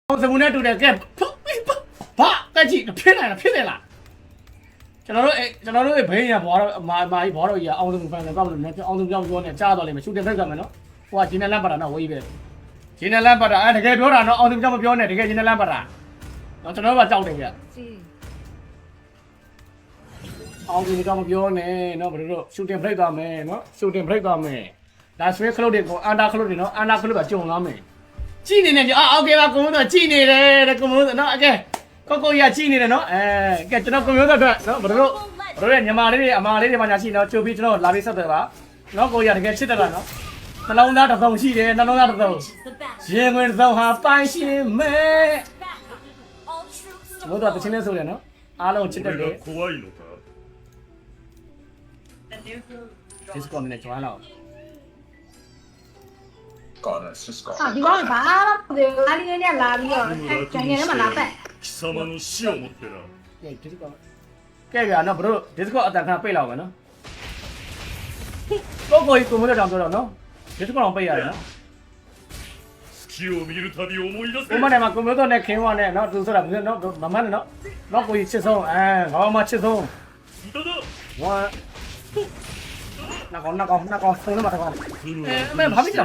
အောင်စမှုနဲ့တူတယ်ကဲဘာတက်ကြည့်ဖြစ်နိုင်လားဖြစ်တယ်လားကျွန်တော်တို့ဘေးရဘွားတော့မာကြီးဘွားတော့ကြီးအောင်စမှုဖန်တယ်ကောက်လို့လည်းအောင်စမှုကြောင်းပြောနေကြားသွားလိမ့်မယ်ရှူတင်ဖိတ်ကမယ်နော်ဟိုကဂျင်းနယ်လန့်ပတ်တာနော်ဝေးပဲဂျင်းနယ်လန့်ပတ်တာတကယ်ပြောတာနော်အောင်စမှုကြောင်းမပြောနဲ့တကယ်ဂျင်းနယ်လန့်ပတ်တာနော်ကျွန်တော်တို့ကကြောက်တယ်ဗျအောင်စမှုကြောင်းမပြောနဲ့နော်ဘယ်လိုရှူတင်ဖိတ်သွားမယ်နော်ရှူတင်ဖိတ်သွားမယ်ဒါဆွေးခလုတ်တွေကိုအန်တာခလုတ်တွေနော်အန်တာခလုတ်ကကြုံလာမယ်ကြည့်နေနေโอเคပါကိုမိုးတော့ကြည့်နေတယ်တဲ့ကိုမိုးနော်โอเคကိုကြီးကြည့်နေတယ်နော်ကဲကျွန်တော်ကိုမျိုးတော့အတွက်နော်ဘယ်လိုလဲညီမလေးတွေအမလေးတွေမှညာရှိနော်ချိုးပြီးကျွန်တော်လာပြီးဆက်တယ်ပါနော်ကိုကြီးတကယ်ချစ်တယ်လားနော်နှလုံးသားတစ်စုံရှိတယ်နှလုံးသားတစ်စုံရင်ဝင်တစ်စုံဟာပိုင်ရှင်မဲဘိုးတော့တချင်းလေးဆိုတယ်နော်အားလုံးချစ်တယ်လေဒီစကောနဲ့ကျွမ်းတော့ဒီကောင်ဘာမှမပြောဘူးအားလေးနဲ့လာပြီးတော့ကျန်ကျန်နဲ့မလာပတ်貴様の死をもってなဒီစကောကဲဗျာနော်ဘရိုဒီစကောအတန်ခဏပိတ်လောက်မယ်နော်ကိုကြီးကိုမိုးတောင်ပြောတော့နော်ဒီစကောတော့ပိတ်ရတယ်နော်月を見るたび思い出せကိုမနဲ့မှာကိုမျိုးတော့နဲ့ခင်းဝါနဲ့နော်သူဆိုတာဘယ်နော်မမနဲ့နော်နော်ကိုကြီးချစ်ဆုံးဘာမှချစ်ဆုံးいただဝါနောက်ဆုံးတော့မှာတော့မဲဘာဖြစ်တာ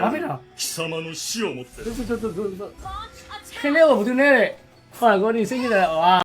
貴様の死をもってခင်းလေးကိုဘယ်သူနဲ့လဲဟာကိုဒီစိတ်ကြီးတယ်ဟာ